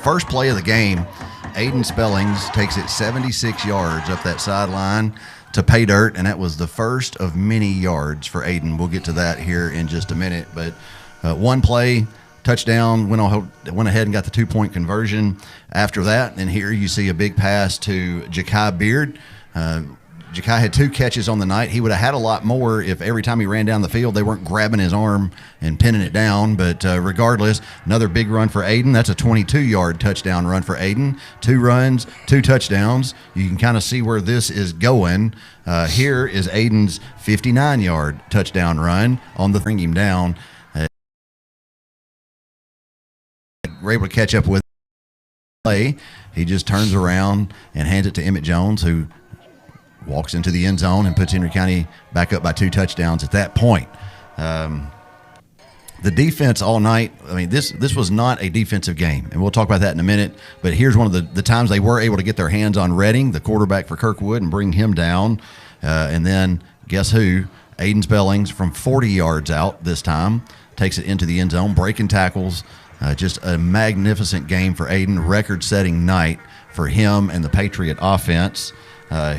C: First play of the game, Aiden Spellings takes it 76 yards up that sideline to pay dirt, and that was the first of many yards for Aiden. We'll get to that here in just a minute. But one play, touchdown, went ahead and got the 2-point conversion after that. And here you see a big pass to Ja'Kai Beard. Ja'Kai had 2 catches on the night. He would have had a lot more if every time he ran down the field they weren't grabbing his arm and pinning it down. But regardless, another big run for Aiden. That's a 22-yard touchdown run for Aiden. 2 runs, 2 touchdowns. You can kind of see where this is going. Here is Aiden's 59-yard touchdown run on the bring him down. We're able to catch up with play. He just turns around and hands it to Emmett Jones, who walks into the end zone and puts Henry County back up by 2 touchdowns at that point. The defense all night, I mean, this was not a defensive game, and we'll talk about that in a minute, but here's one of the times they were able to get their hands on Redding, the quarterback for Kirkwood, and bring him down. And then guess who? Aiden Spellings from 40 yards out this time takes it into the end zone, breaking tackles. Just a magnificent game for Aiden, record-setting night for him and the Patriot offense.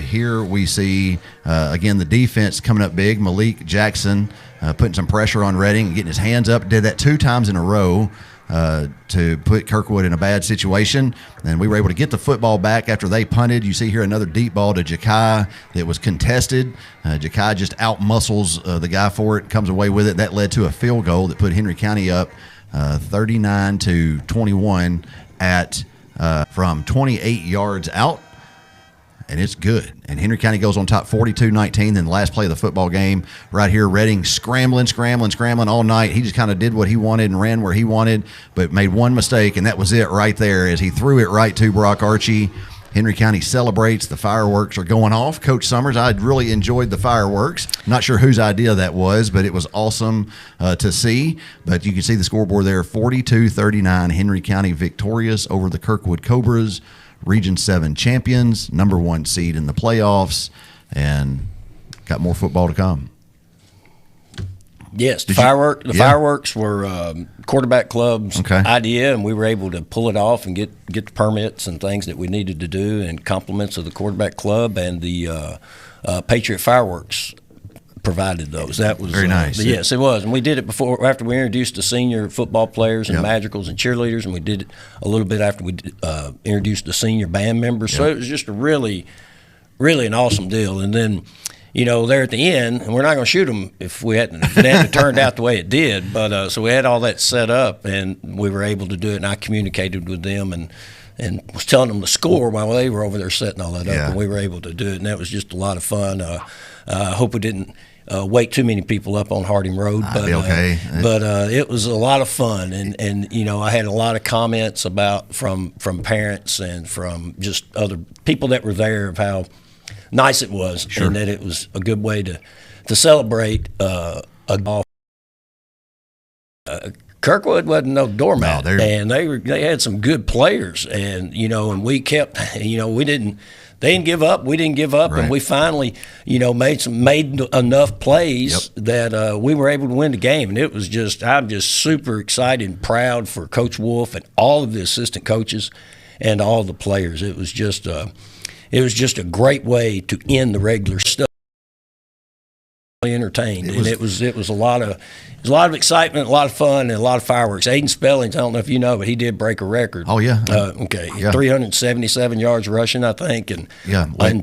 C: Here we see, again, the defense coming up big. Malik Jackson putting some pressure on Redding, getting his hands up. Did that 2 times in a row to put Kirkwood in a bad situation. And we were able to get the football back after they punted. You see here another deep ball to Jakai that was contested. Jakai just out-muscles the guy for it, comes away with it. That led to a field goal that put Henry County up 39-21 at from 28 yards out. And it's good. And Henry County goes on top 42-19. Then the last play of the football game right here, Redding scrambling all night. He just kind of did what he wanted and ran where he wanted, but made one mistake, and that was it right there as he threw it right to Brock Archie. Henry County celebrates. The fireworks are going off. Coach Summers, I really enjoyed the fireworks. Not sure whose idea that was, but it was awesome to see. But you can see the scoreboard there, 42-39. Henry County victorious over the Kirkwood Cobras. Region 7 champions, number 1 seed in the playoffs, and got more football to come.
G: Yes, the fireworks were quarterback club's idea, and we were able to pull it off and get the permits and things that we needed to do, and compliments of the quarterback club and the Patriot fireworks provided those. That was
C: very nice.
G: Yes, it was, and we did it before after we introduced the senior football players and magicals and cheerleaders, and we did it a little bit after we introduced the senior band members. So it was just a really an awesome deal. And then, there at the end, and we're not going to shoot them if it hadn't turned out the way it did, but so we had all that set up, and we were able to do it, and I communicated with them and was telling them the score while they were over there setting all that up, and we were able to do it, and that was just a lot of fun. I hope we didn't wake too many people up on Harding Road, but it was a lot of fun, and I had a lot of comments from parents and from just other people that were there of how nice it was, and that it was a good way to celebrate a golf. Kirkwood wasn't no doormat, and they had some good players, and and we kept, they didn't give up, we didn't give up, and we finally, made enough plays that we were able to win the game, and it was I'm just super excited and proud for Coach Wolf and all of the assistant coaches and all the players. It was just a great way to end the regular stuff. Entertained, and it was a lot of excitement, a lot of fun, and a lot of fireworks. Aiden Spellings, I don't know if you know, but he did break a record. 377 yards rushing, I think, and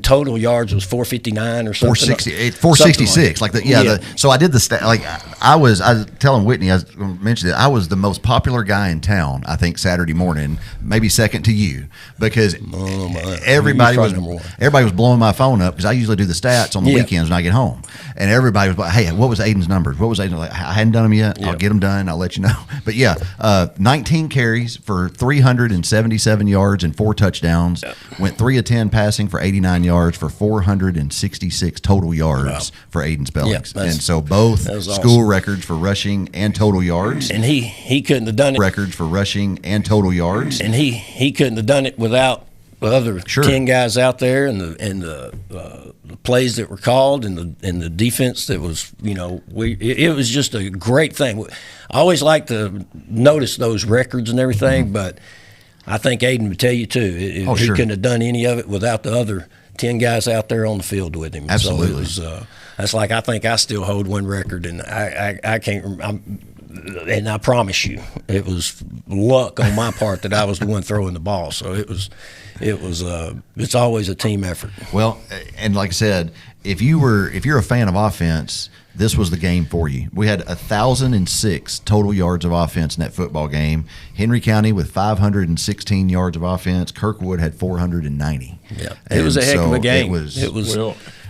G: total yards was 459 or something.
C: 466. So I did the stat. I was telling Whitney, I was going to mention that I was the most popular guy in town, I think, Saturday morning, maybe second to you, because everybody was blowing my phone up because I usually do the stats on the weekends when I get home, and everybody was like, "Hey, what was Aiden's numbers? What was Aiden's?" I hadn't done them yet. I'll get them done. I'll let you know. But 19 carries for 377 yards and 4 touchdowns. Went 3 of 10 passing for 89 yards for 466 total yards for Aiden Spellings. And so both school records for rushing and total yards.
G: And he couldn't have done it.
C: Records for rushing and total yards.
G: And he couldn't have done it without the other 10 guys out there, and the plays that were called, and the defense that was, it was just a great thing. I always like to notice those records and everything, but I think Aiden would tell you too. He couldn't have done any of it without the other 10 guys out there on the field with him.
C: Absolutely.
G: So it was, that's like, I think I still hold one record, and I can't. And I promise you, it was luck on my part that I was the one throwing the ball. So it's always a team effort.
C: Well, and like I said, if you're a fan of offense, this was the game for you. We had 1,006 total yards of offense in that football game. Henry County with 516 yards of offense. Kirkwood had 490.
G: Yeah, it was a heck of a game. It was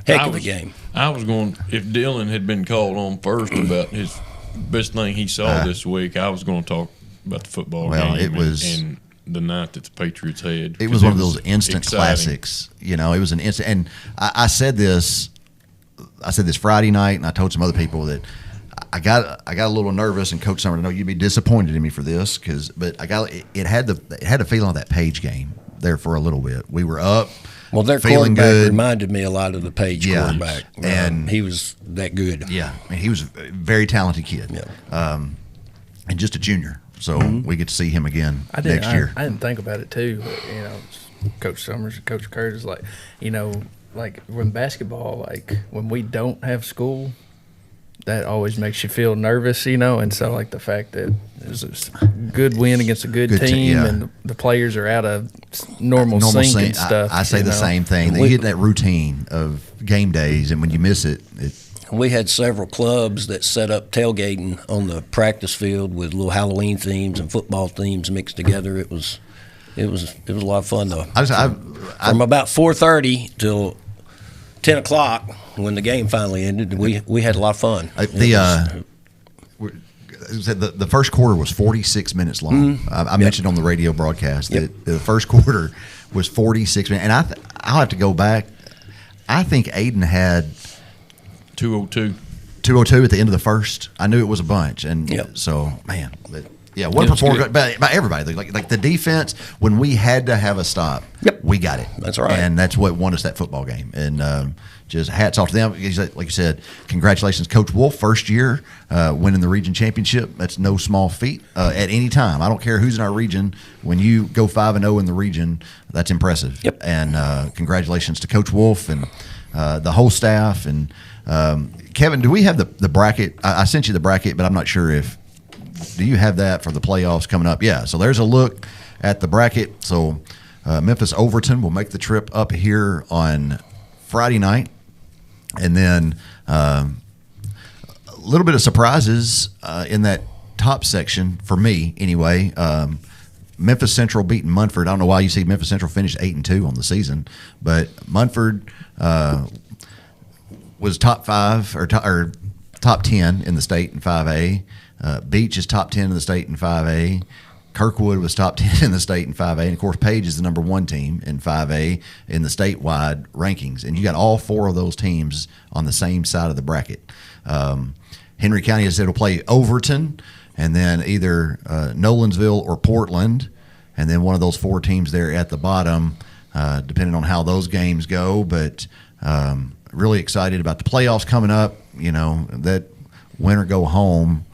G: heck of a game.
D: I was going, if Dylan had been called on first about his best thing he saw this week, I was going to talk about the football game.
C: It was,
D: and the night that the Patriots had.
C: It was one of those instant classics. It was an instant. And I said this Friday night, and I told some other people that I got a little nervous, and Coach Summer, I know you'd be disappointed in me for this, but it had the feeling of that Page game there for a little bit. We were up.
G: Well, their quarterback reminded me a lot of the Page quarterback,
C: and
G: he was that good.
C: Yeah, I mean, he was a very talented kid, and just a junior. So we get to see him again next year.
F: I didn't think about it too. But, Coach Summers and Coach Curtis, like when basketball, like when we don't have school, that always makes you feel nervous, and so like the fact that it was a good win against a good team,
C: yeah.
F: and the players are out of normal sync and stuff.
C: I say the same thing. You get that routine of game days, and when you miss it,
G: we had several clubs that set up tailgating on the practice field with little Halloween themes and football themes mixed together. It was a lot of fun though. From about 4:30 till 10 o'clock when the game finally ended, we had a lot of fun.
C: The first quarter was 46 minutes long. I mentioned on the radio broadcast that the first quarter was 46 minutes, and I'll have to go back. I think Aiden had
D: 202.
C: 202 at the end of the first. I knew it was a bunch, and so man, what performance by everybody. Like the defense, when we had to have a stop, we got it.
G: That's right,
C: and that's what won us that football game. And just hats off to them. Like you said, congratulations, Coach Wolf, first year winning the region championship. That's no small feat at any time. I don't care who's in our region. When you go 5-0 in the region, that's impressive.
G: Yep.
C: And congratulations to Coach Wolf and the whole staff. And Kevin, do we have the bracket? I sent you the bracket, but I'm not sure if. Do you have that for the playoffs coming up? Yeah. So there's a look at the bracket. So Memphis Overton will make the trip up here on Friday night. And then a little bit of surprises in that top section for me anyway. Memphis Central beating Munford. I don't know why you see Memphis Central finished 8-2 on the season, but Munford was top 5 or top 10 in the state in 5A. Beach is top 10 in the state in 5A. Kirkwood was top 10 in the state in 5A. And, of course, Page is the number 1 team in 5A in the statewide rankings. And you got all 4 of those teams on the same side of the bracket. Henry County has said will play Overton and then either Nolensville or Portland. And then one of those 4 teams there at the bottom, depending on how those games go. But really excited about the playoffs coming up. That win or go home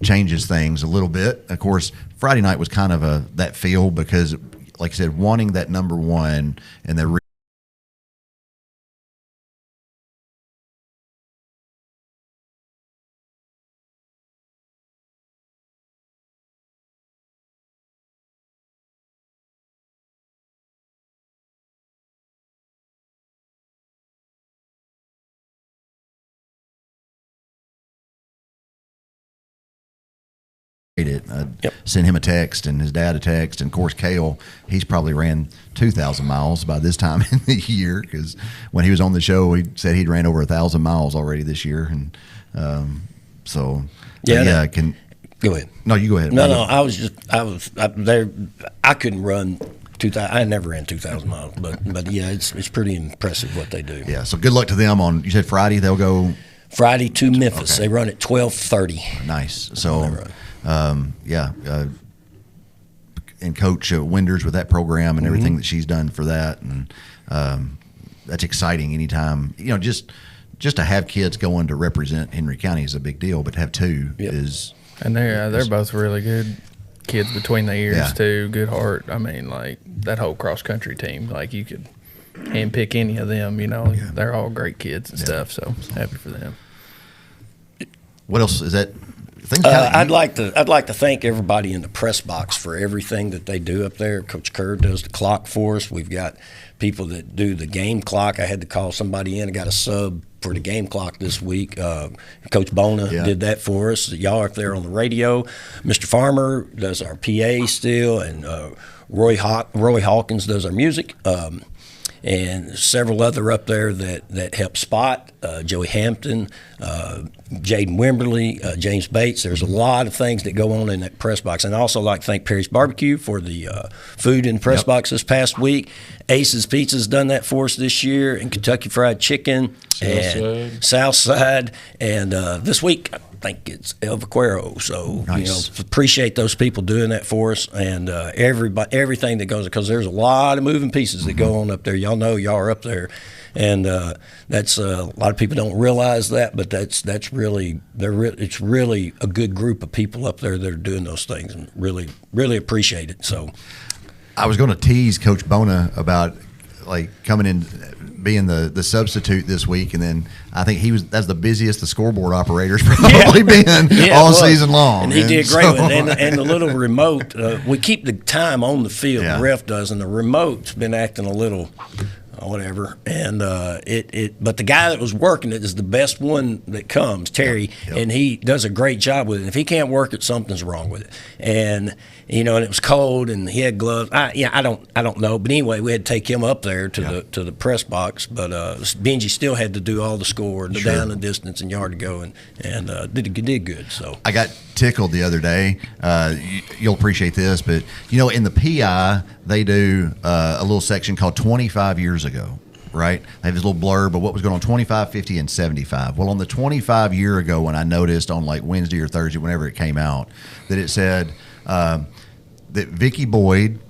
C: changes things a little bit. Of course, Friday night was kind of that feel because, like I said, wanting that number 1 and the sent him a text and his dad a text, and of course Cale, he's probably ran 2,000 miles by this time in the year because when he was on the show he said he'd ran over 1,000 miles already this year. And go ahead. No, you go ahead.
G: No, I was there. I couldn't run 2,000. I never ran 2,000 miles, but yeah, it's pretty impressive what they do.
C: Yeah, so good luck to them on. You said Friday they'll go.
G: Friday to Memphis.
C: Okay.
G: They run at 12:30.
C: Nice. So. And Coach Winders with that program and everything that she's done for that, and that's exciting. Anytime just to have kids going to represent Henry County is a big deal, but to have 2 is.
F: And they're both really good kids between the ears too. Good heart. I mean, like that whole cross country team. Like you could handpick any of them. They're all great kids and stuff. So happy for them.
C: What else is that?
G: I'd like to thank everybody in the press box for everything that they do up there. Coach Kerr does the clock for us. We've got people that do the game clock. I had to call somebody in. I got a sub for the game clock this week. Coach Bona did that for us. Y'all are up there on the radio. Mr. Farmer does our PA still, and Roy Hawkins does our music. And several other up there that help spot, Joey Hampton, Jaden Wimberly, James Bates. There's a lot of things that go on in that press box. And I also like to thank Perry's Barbecue for the food in the press box this past week. Ace's Pizza's done that for us this year, and Kentucky Fried Chicken, and Southside. And this week, I think it's El Vaquero. So,
C: nice.
G: Appreciate those people doing that for us, and everything that goes, because there's a lot of moving pieces that go on up there. Y'all know y'all are up there, and that's a lot of people don't realize that, but it's really a good group of people up there that are doing those things, and really appreciate it. So,
C: I was going to tease Coach Bona about like coming in, being the substitute this week, and then I think that's the busiest the scoreboard operator's probably been all season long.
G: And he did great with it. And the little remote, we keep the time on the field, the ref does, and the remote's been acting a little whatever. And but the guy that was working it is the best one that comes, Terry, and he does a great job with it. If he can't work it, something's wrong with it. And and it was cold, and he had gloves. I don't know, but anyway, we had to take him up there to the press box. But Benji still had to do all the score, the down and distance and yard to go, and did good. So
C: I got tickled the other day. You'll appreciate this, but in the PI they do a little section called 25 years ago. Right? They have this little blurb of what was going on 25, 50, and 75. Well, on the 25 year ago, when I noticed on like Wednesday or Thursday, whenever it came out, that it said that Vicky Boyd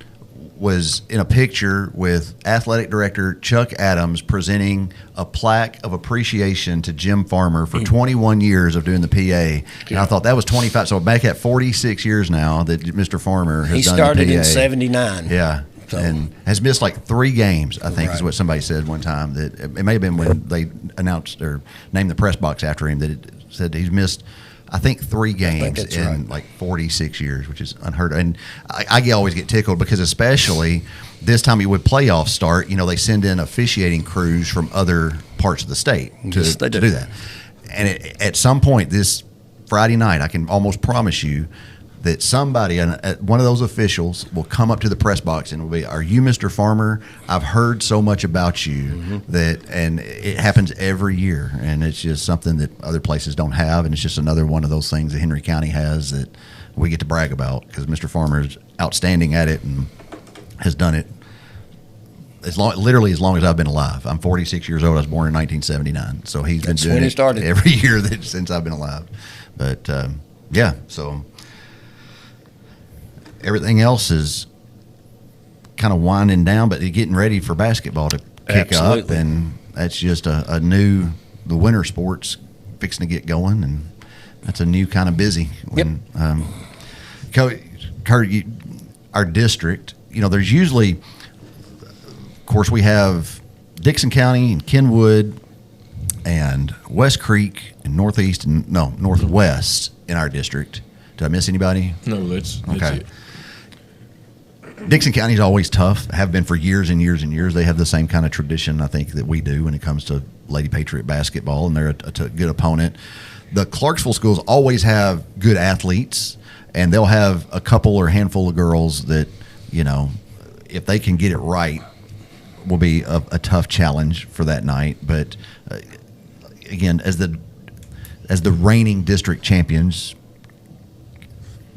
C: was in a picture with athletic director Chuck Adams presenting a plaque of appreciation to Jim Farmer for 21 years of doing the PA. And I thought that was 25. So back at 46 years now that Mr. Farmer has done the PA. He
G: started in 79.
C: Yeah. So. And has missed like 3 games, I think, is what somebody said one time. That it may have been when they announced or named the press box after him that it said he's missed, I think, 3 games in like 46 years, which is unheard of. And I always get tickled because especially this time with playoffs start, they send in officiating crews from other parts of the state to do that. And at some point this Friday night, I can almost promise you that somebody, one of those officials, will come up to the press box and will be, "Are you Mr. Farmer? I've heard so much about you and it happens every year, and it's just something that other places don't have, and it's just another one of those things that Henry County has that we get to brag about because Mr. Farmer is outstanding at it and has done it literally as long as I've been alive. I'm 46 years old. I was born in 1979, so he's been doing it every year since I've been alive. But so. Everything else is kind of winding down, but getting ready for basketball to kick up, and that's just the winter sports fixing to get going, and that's a new kind of busy. When, Kurt, our district, there's usually, of course, we have Dixon County and Kenwood and West Creek and Northwest in our district. Did I miss anybody?
D: No, that's it.
C: Dixon County is always tough, have been for years and years and years. They have the same kind of tradition, I think, that we do when it comes to Lady Patriot basketball, and they're a good opponent. The Clarksville schools always have good athletes, and they'll have a couple or handful of girls that, if they can get it right, will be a tough challenge for that night. But, again, as the reigning district champions,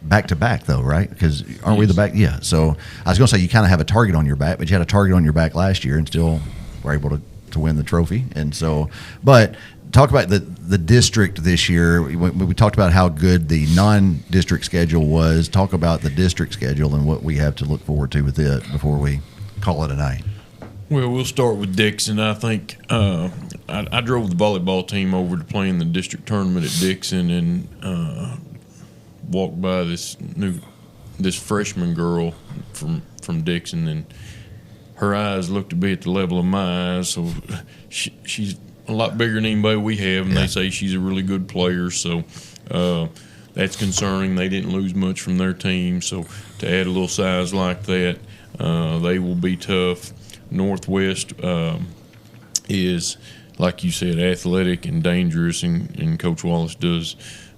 C: back-to-back, though, right? Because aren't we the back? Yeah. So I was going to say you kind of have a target on your back, but you had a target on your back last year and still were able to win the trophy. And so, but talk about the district this year. We talked about how good the non-district schedule was. Talk about the district schedule and what we have to look forward to with it before we call it a night.
D: Well, we'll start with Dixon. I think I drove the volleyball team over to play in the district tournament at Dixon, and walked by this freshman girl from Dixon, and her eyes looked to be at the level of my eyes. So she's a lot bigger than anybody we have, and they say she's a really good player. So that's concerning. They didn't lose much from their team, so to add a little size like that, they will be tough. Northwest is, like you said, athletic and dangerous, and Coach Wallace does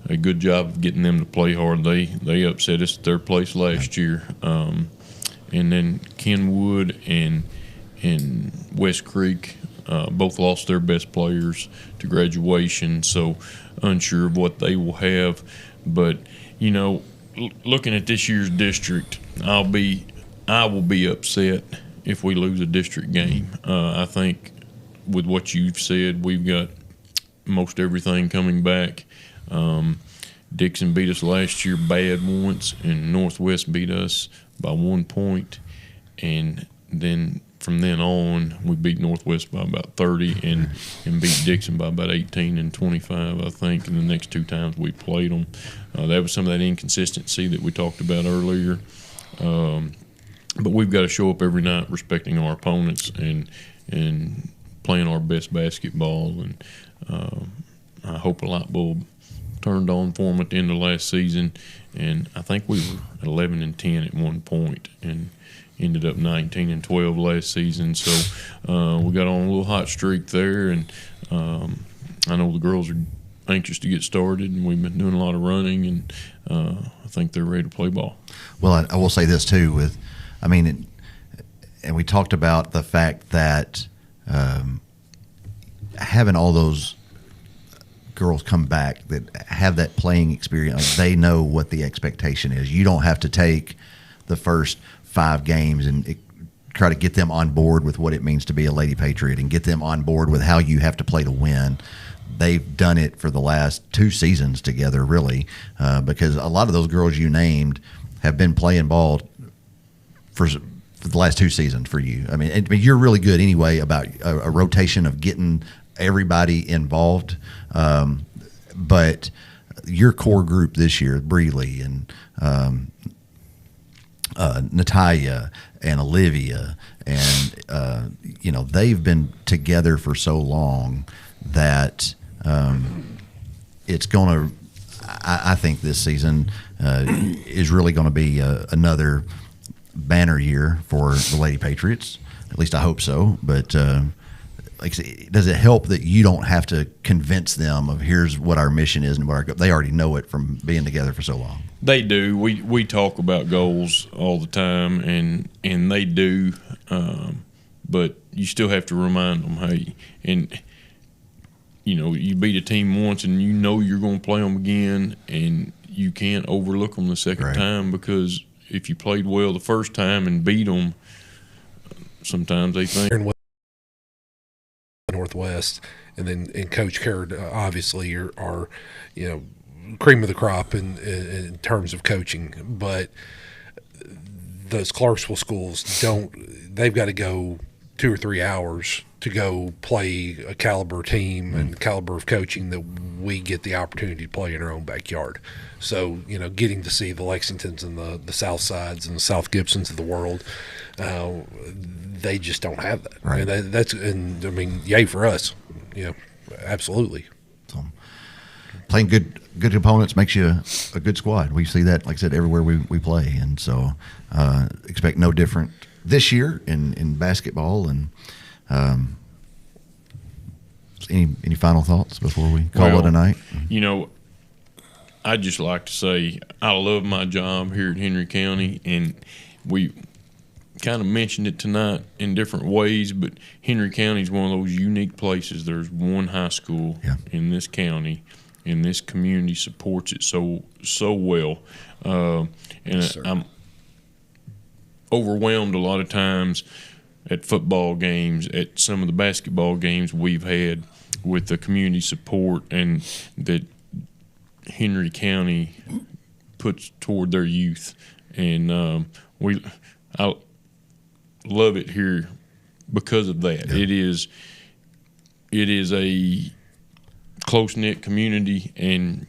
D: a good job of getting them to play hard. They upset us at their place last year. And then Kenwood and West Creek both lost their best players to graduation, so unsure of what they will have. But, looking at this year's district, I will be upset if we lose a district game. I think with what you've said, we've got most everything coming back. Dixon beat us last year bad once, and Northwest beat us by 1 point. And then from then on, we beat Northwest by about 30 and beat Dixon by about 18 and 25, I think, in the next 2 times we played them. That was some of that inconsistency that we talked about earlier. but we've got to show up every night respecting our opponents and playing our best basketball. And I hope a light bulb turned on for them at the end of last season. And I think we were 11-10 at one point, and ended up 19-12 last season. So we got on a little hot streak there, and I know the girls are anxious to get started, and we've been doing a lot of running, and I think they're ready to play ball.
C: Well, I will say this too, and we talked about the fact that having all those girls come back that have that playing experience, they know what the expectation is. You don't have to take the first 5 games and try to get them on board with what it means to be a Lady Patriot and get them on board with how you have to play to win. They've done it for the last 2 seasons together, really, because a lot of those girls you named have been playing ball for the last 2 seasons for you. I mean, you're really good anyway about a rotation of getting everybody involved, but your core group this year, Breeley and Natalia and Olivia, and they've been together for so long that it's going to. I think this season is really going to be another banner year for the Lady Patriots. At least I hope so. But does it help that you don't have to convince them of here's what our mission is and what they already know it from being together for so long?
D: They do. We talk about goals all the time, and they do. But you still have to remind them, hey, and you beat a team once, and you're going to play them again, and you can't overlook them the second time, because if you played well the first time and beat them, sometimes they think.
E: Northwest, and Coach Carrot obviously are cream of the crop in terms of coaching, but those Clarksville schools they've got to go 2 or 3 hours to go play a caliber team and caliber of coaching that we get the opportunity to play in our own backyard. So, getting to see the Lexingtons and the South Sides and the South Gibsons of the world, they just don't have that.
C: Right.
E: And yay for us. Absolutely.
C: So, playing good opponents makes you a good squad. We see that, like I said, everywhere we play, and so expect no different this year in basketball. And any final thoughts before we call it a night?
D: I'd just like to say I love my job here at Henry County, and we kind of mentioned it tonight in different ways, but Henry County is one of those unique places. There's one high school in this county, and this community supports it so well. And I'm overwhelmed a lot of times at football games, at some of the basketball games we've had, with the community support and that Henry County puts toward their youth. And I love it here because of that. Yeah. It is a close-knit community, and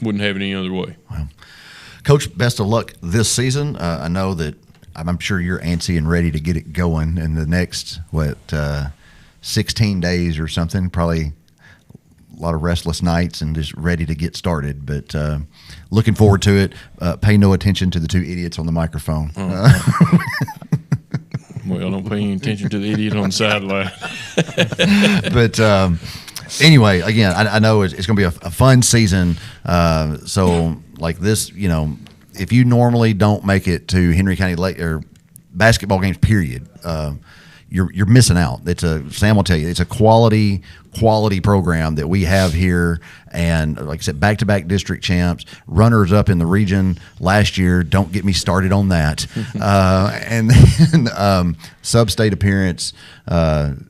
D: wouldn't have it any other way.
C: Wow. Coach, best of luck this season. I know that I'm sure you're antsy and ready to get it going in the next 16 days or something. Probably a lot of restless nights and just ready to get started. But looking forward to it. Pay no attention to the 2 idiots on the microphone.
D: Well, don't pay any attention to the idiot on the sideline.
C: But anyway, again, I know it's going to be a fun season. So like this, if you normally don't make it to Henry County or basketball games, period, you're missing out. Sam will tell you, it's a quality program that we have here, and like I said, back-to-back district champs, runners up in the region last year. Don't get me started on that. And then sub-state appearance. The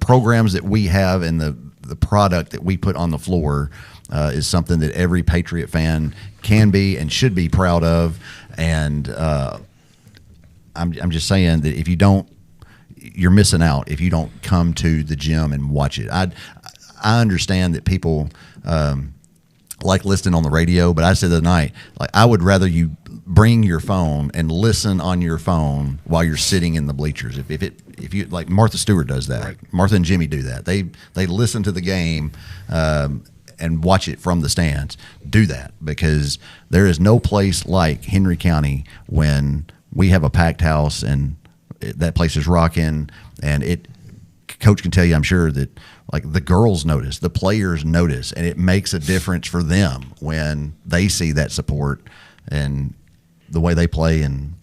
C: programs that we have and the product that we put on the floor is something that every Patriot fan can be and should be proud of. And I'm just saying that if you don't, you're missing out if you don't come to the gym and watch it. I understand that people like listening on the radio, but I said the other night, like I would rather you bring your phone and listen on your phone while you're sitting in the bleachers. If you like, Martha Stewart does that.
E: Right.
C: Martha and Jimmy do that. They listen to the game and watch it from the stands. Do that, because there is no place like Henry County when we have a packed house and that place is rocking, and Coach can tell you, I'm sure, that like the girls notice, the players notice, and it makes a difference for them when they see that support and the way they play and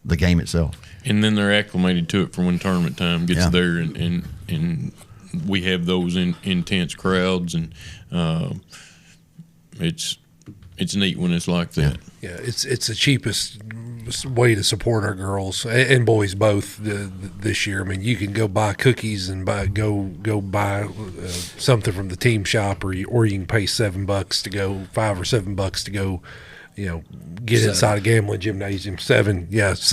C: the game itself.
D: And then they're acclimated to it for when tournament time gets there, and we have those intense crowds, and it's neat when it's like that.
E: Yeah, it's the cheapest way to support our girls and boys both this year. I mean, you can go buy cookies and go buy something from the team shop, or you can pay $7 to go, $5 or $7 to go. Get inside a gambling gymnasium. $7.
C: That's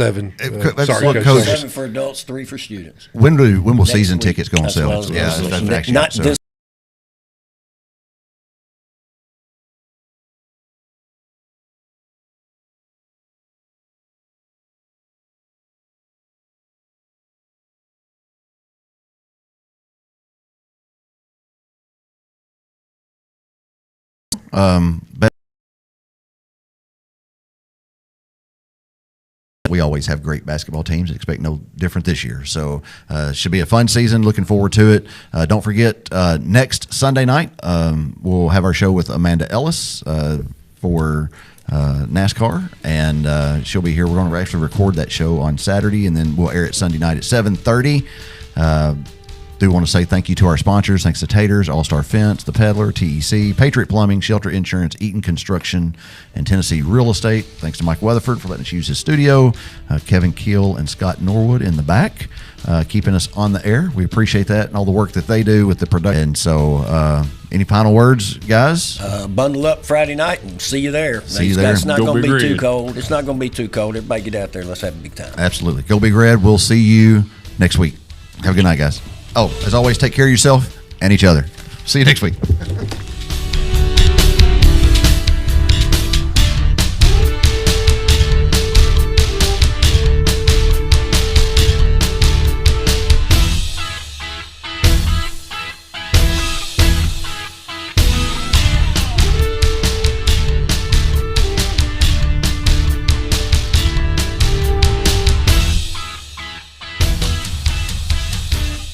E: Sorry,
C: what
E: Coach.
G: 7 for adults, 3 for students.
C: When will season
G: week.
C: tickets go on
G: That's
C: sale?
G: what I was gonna say.
C: That's next year.
G: Not
C: So-
G: this.
C: But we always have great basketball teams. Expect no different this year. So should be a fun season. Looking forward to it. Don't forget, next Sunday night, we'll have our show with Amanda Ellis for NASCAR, and she'll be here. We're going to actually record that show on Saturday, and then we'll air it Sunday night at 7:30. Do want to say thank you to our sponsors. Thanks to Taters, All-Star Fence, The Peddler, TEC, Patriot Plumbing, Shelter Insurance, Eaton Construction, and Tennessee Real Estate. Thanks to Mike Weatherford for letting us use his studio, Kevin Keel and Scott Norwood in the back, keeping us on the air. We appreciate that and all the work that they do with the production. And so, any final words, guys?
G: Bundle up Friday night and see you there.
C: See you there.
G: It's not
D: Go
G: going to
D: Big
G: be too
D: Red.
G: cold. It's not going to be too cold. Everybody get out there. Let's have a big time.
C: Absolutely. Go Big Red. We'll see you next week. Have a good night, guys. Oh, as always, take care of yourself and each other. See you next week.